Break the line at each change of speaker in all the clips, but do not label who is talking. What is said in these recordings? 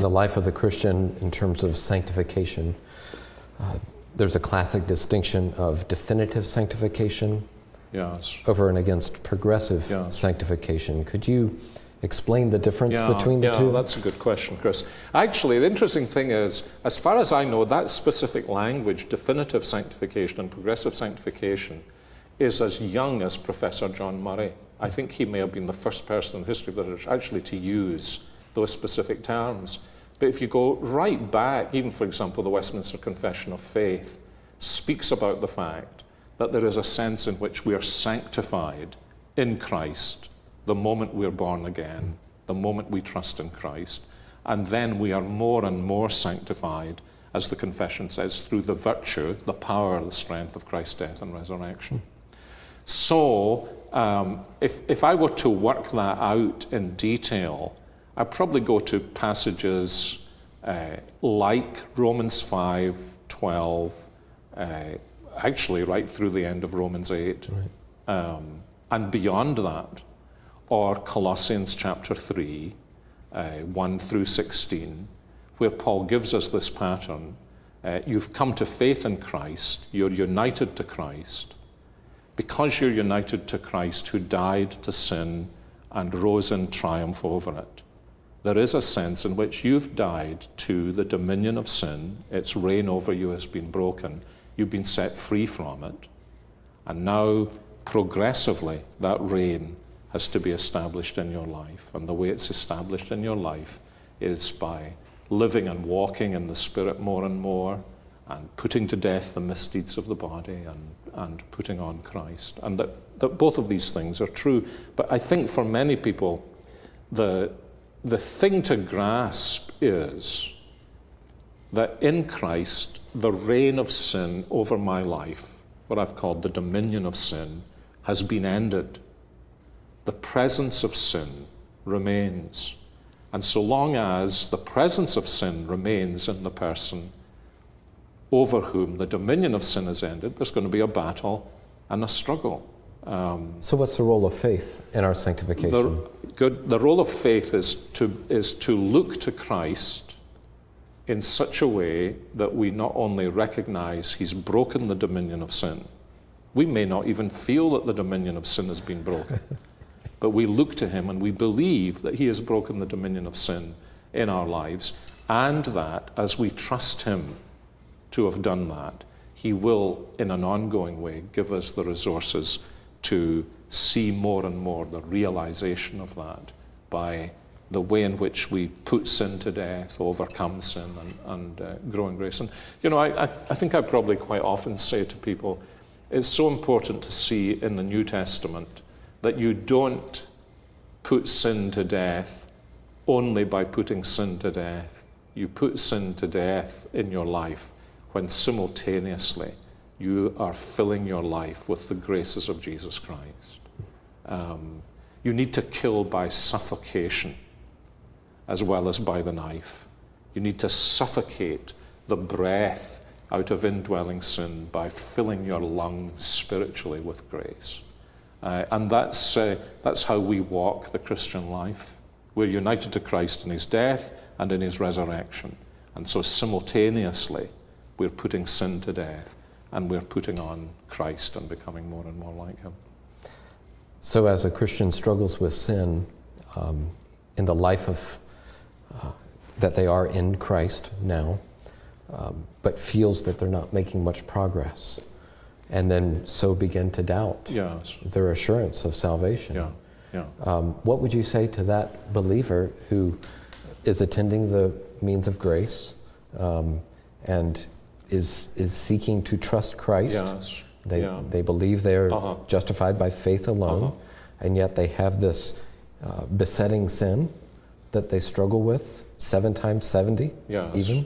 the life of the Christian in terms of sanctification, there's a classic distinction of definitive sanctification over and against progressive sanctification. Could you explain the difference between the two?
Yeah, that's a good question, Chris. Actually, the interesting thing is, as far as I know, that specific language, definitive sanctification and progressive sanctification, is as young as Professor John Murray. I think he may have been the first person in history of the church actually to use those specific terms. But if you go right back, even for example, the Westminster Confession of Faith speaks about the fact that there is a sense in which we are sanctified in Christ the moment we're born again, the moment we trust in Christ, and then we are more and more sanctified, as the confession says, through the virtue, the power, the strength of Christ's death and resurrection. So, if I were to work that out in detail, I'd probably go to passages like Romans 5:12, actually right through the end of Romans 8, and beyond that, or Colossians chapter 3, 1 through 16, where Paul gives us this pattern. You've come to faith in Christ, you're united to Christ. Because you're united to Christ, who died to sin and rose in triumph over it, there is a sense in which you've died to the dominion of sin. Its reign over you has been broken. You've been set free from it. And now, progressively, that reign has to be established in your life. And the way it's established in your life is by living and walking in the Spirit more and more, and putting to death the misdeeds of the body, and putting on Christ. And that both of these things are true. But I think for many people, the thing to grasp is that in Christ, the reign of sin over my life, what I've called the dominion of sin, has been ended. The presence of sin remains. And so long as the presence of sin remains in the person over whom the dominion of sin is ended, there's going to be a battle and a struggle.
So what's the role of faith in our sanctification?
The role of faith is to look to Christ in such a way that we not only recognize he's broken the dominion of sin. We may not even feel that the dominion of sin has been broken. But we look to him and we believe that he has broken the dominion of sin in our lives, and that as we trust him to have done that, he will, in an ongoing way, give us the resources to see more and more the realization of that by the way in which we put sin to death, overcome sin, and grow in grace. And, I think I probably quite often say to people, it's so important to see in the New Testament that you don't put sin to death only by putting sin to death. You put sin to death in your life when simultaneously you are filling your life with the graces of Jesus Christ. You need to kill by suffocation as well as by the knife. You need to suffocate the breath out of indwelling sin by filling your lungs spiritually with grace. And that's how we walk the Christian life. We're united to Christ in his death and in his resurrection. And so simultaneously, we're putting sin to death and we're putting on Christ and becoming more and more like him.
So as a Christian struggles with sin in the life of that they are in Christ now, but feels that they're not making much progress, and then so begin to doubt their assurance of salvation. What would you say to that believer who is attending the means of grace and is seeking to trust Christ? They believe they're justified by faith alone, and yet they have this besetting sin that they struggle with 7 times 70 even.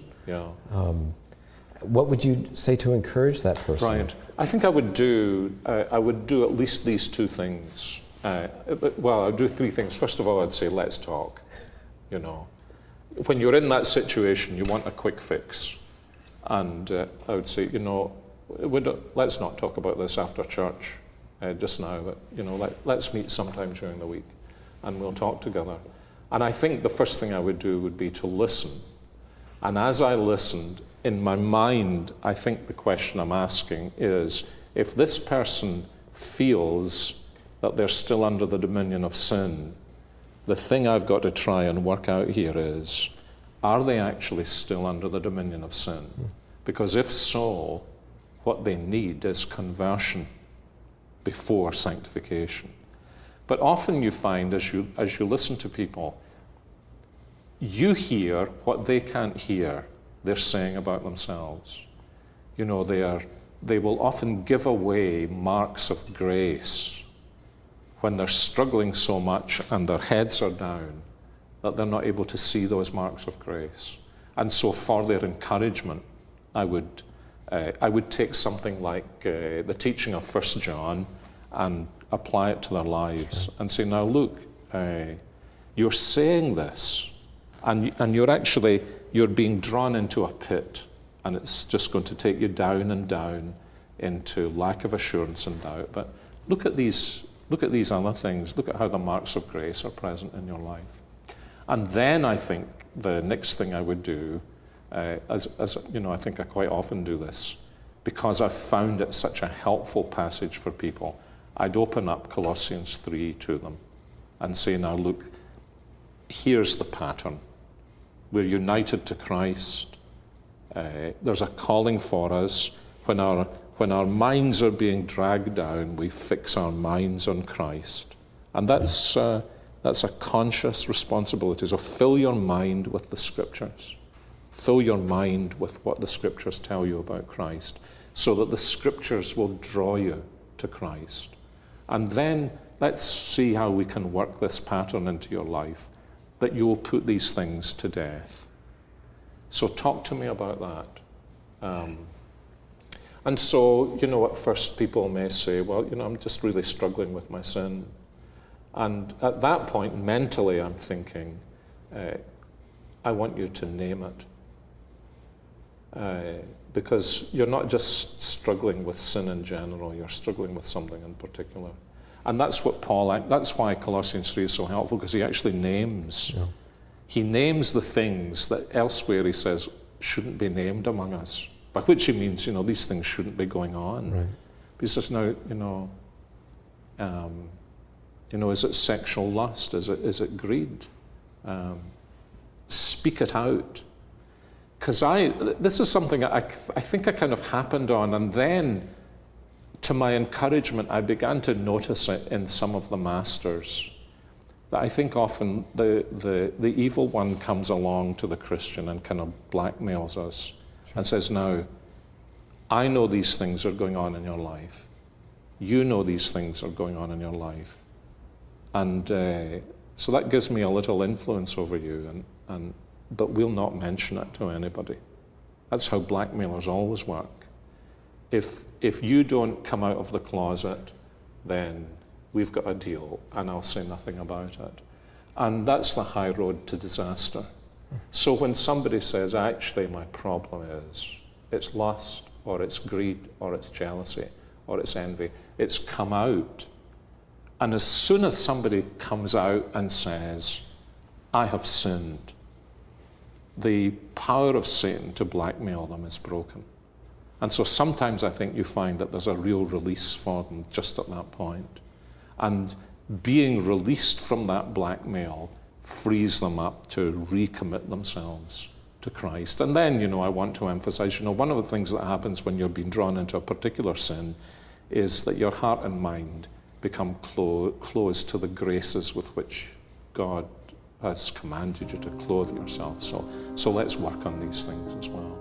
What would you say to encourage that person?
Right. I think I would do at least these 2 things. I'd do 3 things. First of all, I'd say, let's talk. When you're in that situation, you want a quick fix. And I would say, let's not talk about this after church just now, but, let's meet sometime during the week and we'll talk together. And I think the first thing I would do would be to listen. And as I listened, in my mind, I think the question I'm asking is, if this person feels that they're still under the dominion of sin, the thing I've got to try and work out here is, are they actually still under the dominion of sin? Because if so, what they need is conversion before sanctification. But often you find, as you listen to people, you hear what they can't hear they're saying about themselves. You know, they will often give away marks of grace when they're struggling so much and their heads are down that they're not able to see those marks of grace. And so for their encouragement, I would take something like the teaching of 1 John and apply it to their lives and say, now look, you're saying this, and you're being drawn into a pit, and it's just going to take you down and down into lack of assurance and doubt. But look at these other things. Look at how the marks of grace are present in your life. And then I think the next thing I would do, as you know, I think I quite often do this, because I've found it such a helpful passage for people, I'd open up Colossians 3 to them and say, now look, here's the pattern. We're united to Christ. There's a calling for us. When our minds are being dragged down, we fix our minds on Christ. And that's a conscious responsibility. So fill your mind with the Scriptures. Fill your mind with what the Scriptures tell you about Christ, so that the Scriptures will draw you to Christ. And then let's see how we can work this pattern into your life, that you will put these things to death. So talk to me about that. And so, you know, at first people may say, well, you know, I'm just really struggling with my sin. And at that point, mentally, I'm thinking, I want you to name it. Because you're not just struggling with sin in general, you're struggling with something in particular. And that's why Colossians 3 is so helpful, because he actually names. Yeah. He names the things that elsewhere he says shouldn't be named among us. By which he means, you know, these things shouldn't be going on. Right. But he says, now, is it sexual lust? Is it greed? Speak it out. Because this is something I think I kind of happened on, and then to my encouragement, I began to notice it in some of the masters. That I think often the evil one comes along to the Christian and kind of blackmails us and says, now, I know these things are going on in your life. You know these things are going on in your life. And so that gives me a little influence over you, but we'll not mention it to anybody. That's how blackmailers always work. If you don't come out of the closet, then we've got a deal, and I'll say nothing about it. And that's the high road to disaster. So when somebody says, actually, my problem is, it's lust, or it's greed, or it's jealousy, or it's envy, it's come out. And as soon as somebody comes out and says, I have sinned, the power of Satan to blackmail them is broken. And so sometimes I think you find that there's a real release for them just at that point. And being released from that blackmail frees them up to recommit themselves to Christ. And then, you know, I want to emphasize, you know, one of the things that happens when you're being drawn into a particular sin is that your heart and mind become closed to the graces with which God has commanded you to clothe yourself. So let's work on these things as well.